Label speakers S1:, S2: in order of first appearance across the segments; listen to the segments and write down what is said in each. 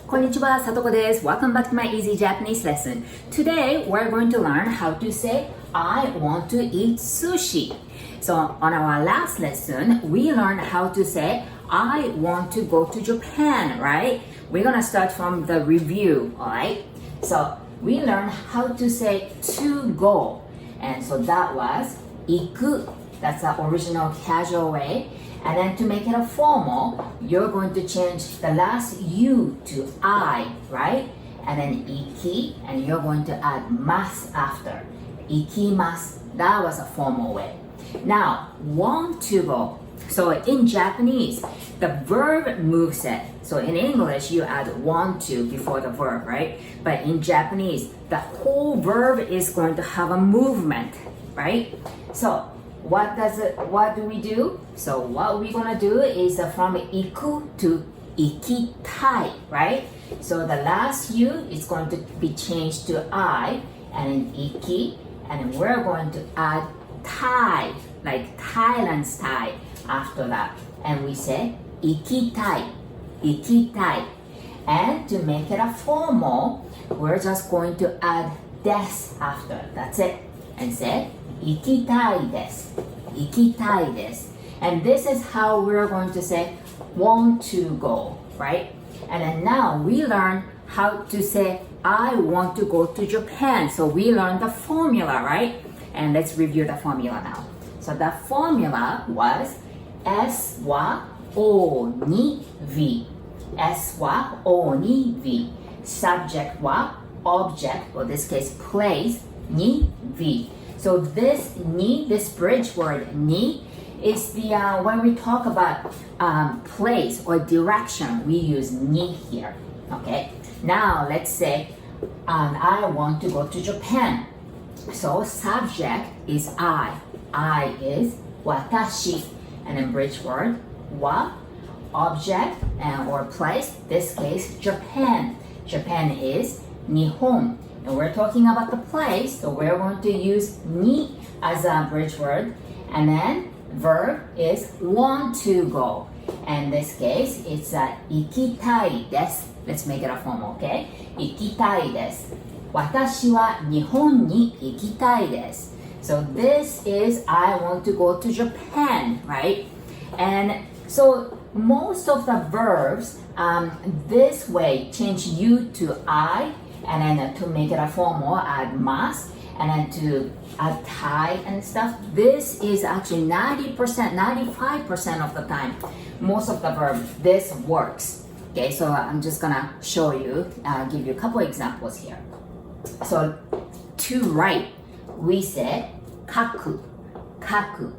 S1: Konnichiwa, Satoko desu. Welcome back to my easy Japanese lesson. Today, we're going to learn how to say, I want to eat sushi. So, on our last lesson, we learned how to say, I want to go to Japan, right? We're gonna start from the review, alright? So, we learned how to say to go. And so that was, iku. That's the original casual way. And then to make it a formal, you're going to change the last U to I, right? And then iki, and you're going to add mas after. Ikimasu, that was a formal way. Now, want to go. So in Japanese, the verb moves it. So in English, you add want to before the verb, right? But in Japanese, the whole verb is going to have a movement, right? So what do we do? So what we're gonna do is from iku to ikitai, right? So the last U is going to be changed to I and then iki, and we're going to add tai, like Thailand's Thai after that. And we say ikitai, ikitai. And to make it a formal, we're just going to add des after. That's it. And say ikitai desu, ikitai desu. And this is how we're going to say want to go, right? And then now we learn how to say I want to go to Japan. So we learned the formula, right? And let's review the formula now. So the formula was S wa O ni V. S wa O ni V. Subject wa object, or in this case place, ni V. So this ni, this bridge word ni, is the when we talk about place or direction, we use ni here. Okay. Now let's say I want to go to Japan. So subject is I. I is watashi, and then bridge word wa, object or place. This case Japan. Japan is Nihon. And we're talking about the place, so we're going to use ni as a bridge word. And then verb is want to go. And in this case, it's ikitai desu. Let's make it a formal, okay? Ikitai desu. Watashi wa Nihon ni ikitai desu. So this is I want to go to Japan, right? And so most of the verbs this way change you to I, and then to make it a formal, add mas, and then to add tai and stuff. This is actually 90%, 95% of the time, most of the verb, this works. Okay, so I'm just gonna show you, give you a couple examples here. So to write, we said kaku, kaku.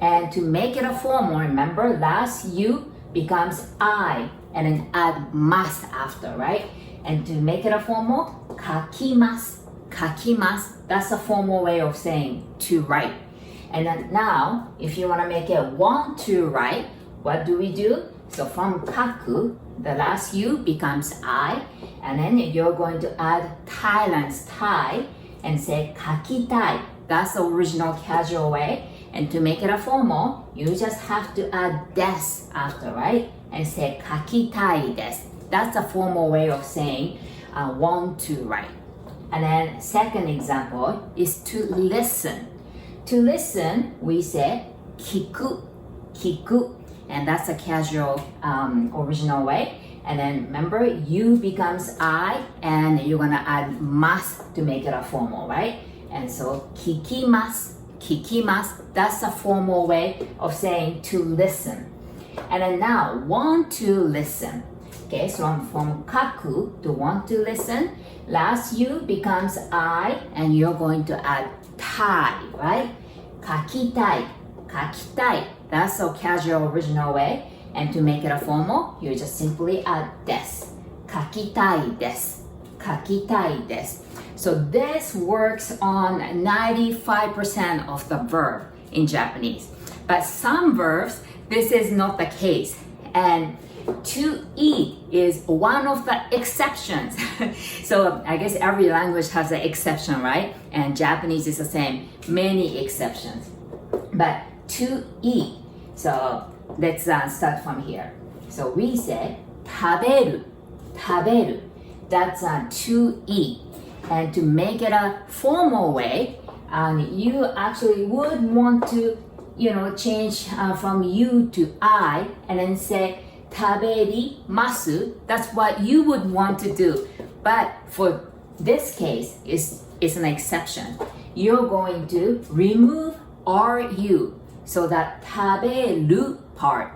S1: And to make it a formal, remember last U becomes I, and then add mas after, right? And to make it a formal, kakimasu, kakimasu. That's a formal way of saying to write. And then now, if you want to make it want to write, what do we do? So from kaku, the last U becomes I, and then you're going to add Thailand's Thai and say kakitai. That's the original casual way. And to make it a formal, you just have to add des after, right? And say kakitai desu. That's a formal way of saying want to write. And then second example is to listen. To listen, we say kiku, kiku. And that's a casual original way. And then remember, you becomes I, and you're gonna add mas to make it a formal, right? And so kikimasu, kikimasu, that's a formal way of saying to listen. And then now, want to listen. Okay, so from kaku to want to listen, last U becomes I, and you're going to add tai, right? Kakitai, kakitai. That's a casual original way. And to make it a formal, you just simply add des. Kakitai desu, kakitai desu. So this works on 95% of the verb in Japanese. But some verbs, this is not the case. And to eat is one of the exceptions. So I guess every language has an exception, right? And Japanese is the same, many exceptions. But to eat, so let's start from here. So we said 食べる,食べる. That's to eat. And to make it a formal way, you actually would want to, change from you to I and then say 食べります. That's what you would want to do. But for this case, it's an exception. You're going to remove RU. So that 食べる part,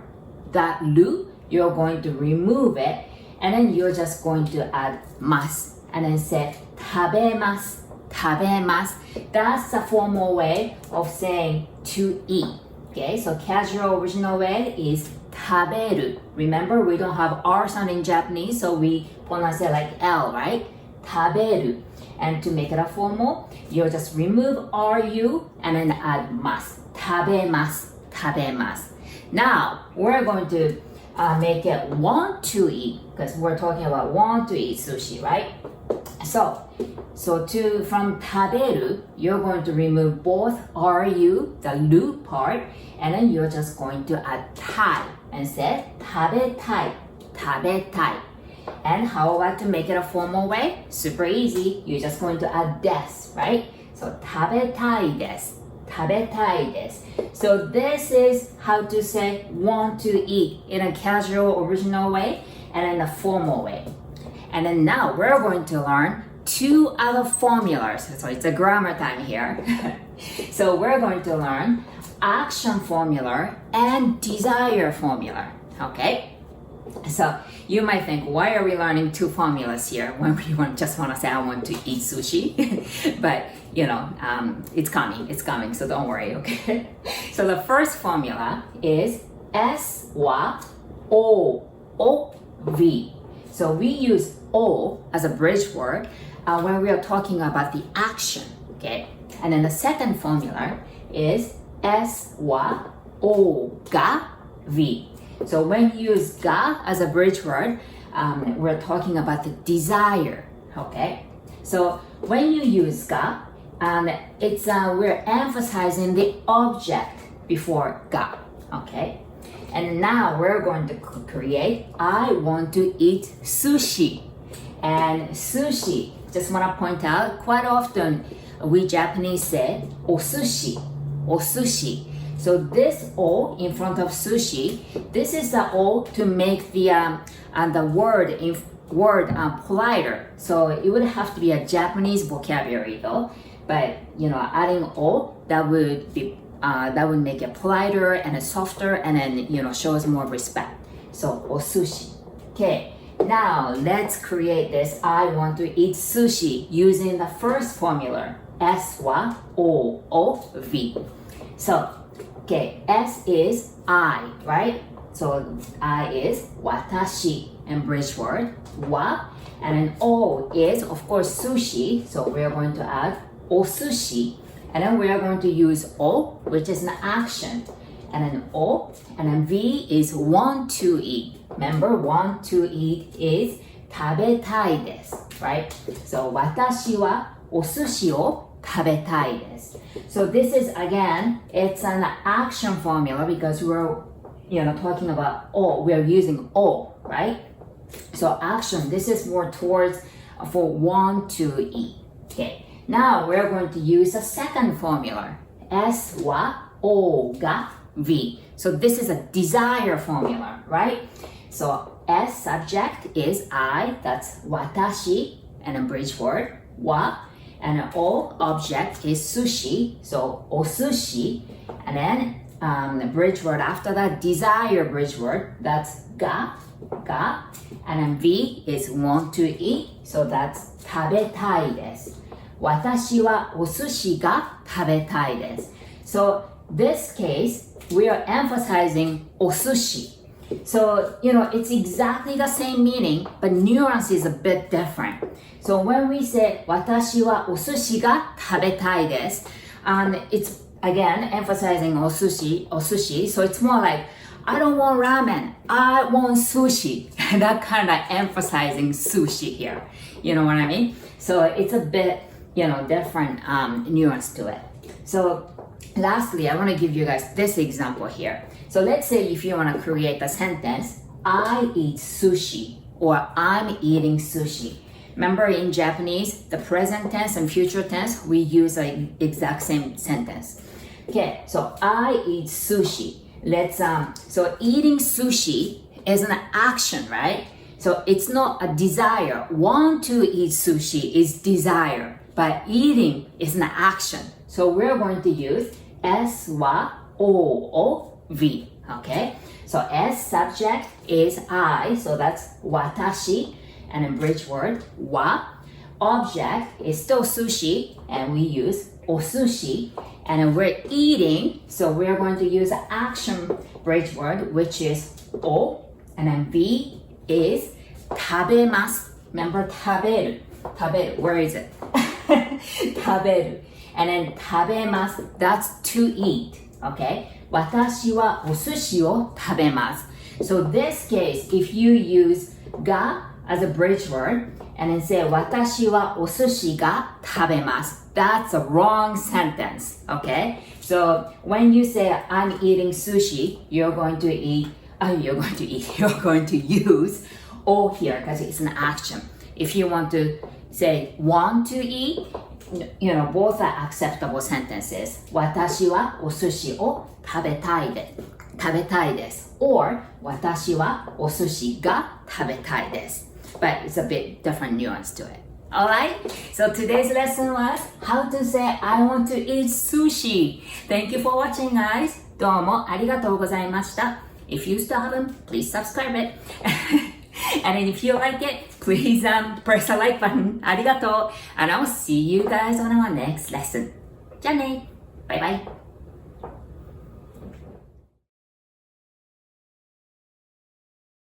S1: that る, you're going to remove it. And then you're just going to add ます. And then say 食べます. 食べます. That's a formal way of saying to eat. Okay, so casual original way is 食べる. Remember, we don't have R sound in Japanese, so we pronounce it like L, right? 食べる. And to make it a formal, you'll just remove RU and then add ます. 食べます. 食べます. Now, we're going to make it want to eat, because we're talking about want to eat sushi, right? So from 食べる, you're going to remove both RU, the る part, and then you're just going to add たい and say 食べたい. 食べたい. And how about to make it a formal way? Super easy. You're just going to add です, right? So 食べたいです. 食べたいです. So this is how to say want to eat in a casual original way and in a formal way. And then now we're going to learn two other formulas. So it's a grammar time here. So we're going to learn action formula and desire formula. Okay? So you might think, why are we learning two formulas here when we just want to say I want to eat sushi? But it's coming, so don't worry, okay? So the first formula is S wa O V. So we use O as a bridge word when we are talking about the action, okay? And then the second formula is S wa O ga V. So when you use ga as a bridge word, we're talking about the desire, okay? So when you use ga, we're emphasizing the object before ga, okay? And now we're going to create I want to eat sushi. And sushi, just want to point out, quite often we Japanese say osushi, osushi. So this O in front of sushi, this is the O to make the word politer. So it would have to be a Japanese vocabulary though. But adding O, that would make it politer and softer, and then shows more respect. So osushi. Okay. Now let's create this I want to eat sushi using the first formula. S wa O V. So okay, S is I, right? So I is watashi and bridge word wa, and then O is of course sushi. So we are going to add osushi, and then we are going to use O, which is an action, and then O, and then V is want to eat. Remember, want to eat is 食べたいです, right? So 私はお寿司を食べたいです. So this is again, it's an action formula because we're talking about O, we're using O, right? So action, this is more towards for want to eat. Okay. Now we're going to use a second formula. S wa O ga V. So this is a desire formula, right? So S subject is I, that's watashi, and a bridge word, wa, and O object is sushi, so osushi, and then the bridge word after that, desire bridge word, that's ga, and then V is want to eat, so that's 食べたいです. 私はお寿司が食べたいです. So this case, we are emphasizing お寿司. So, it's exactly the same meaning, but nuance is a bit different. So when we say 私はお寿司が食べたいです, it's again emphasizing お寿司. So it's more like, I don't want ramen, I want sushi. That kind of emphasizing sushi here. You know what I mean? So it's a bit, different nuance to it. So lastly, I want to give you guys this example here. So let's say if you want to create a sentence, I eat sushi or I'm eating sushi. Remember in Japanese, the present tense and future tense, we use the exact same sentence. Okay, so I eat sushi. So eating sushi is an action, right? So it's not a desire. Want to eat sushi is desire, but eating is an action. So we're going to use S wa o V, okay? So S subject is I, so that's watashi, and a bridge word, wa. Object is still sushi, and we use osushi. And then we're eating, so we're going to use an action bridge word, which is o. And then V is tabemasu. Remember taberu. Taberu, where is it? Taberu. And then tabemasu, that's to eat, okay? Watashi wa o sushi o tabemasu. So this case, if you use ga as a bridge word, and then say, watashi wa o sushi ga tabemasu. That's a wrong sentence, okay? So when you say, I'm eating sushi, you're going to use o here because it's an action. If you want to say, want to eat, both are acceptable sentences. 私はお寿司を食べたいです。Or 私はお寿司が食べたいです。But it's a bit different nuance to it. Alright? So today's lesson was how to say I want to eat sushi. Thank you for watching, guys. どうもありがとうございました. If you still haven't, please subscribe it. And if you like it, please press the like button. ありがとう. And I'll see you guys on our next lesson. じゃあね. Bye bye.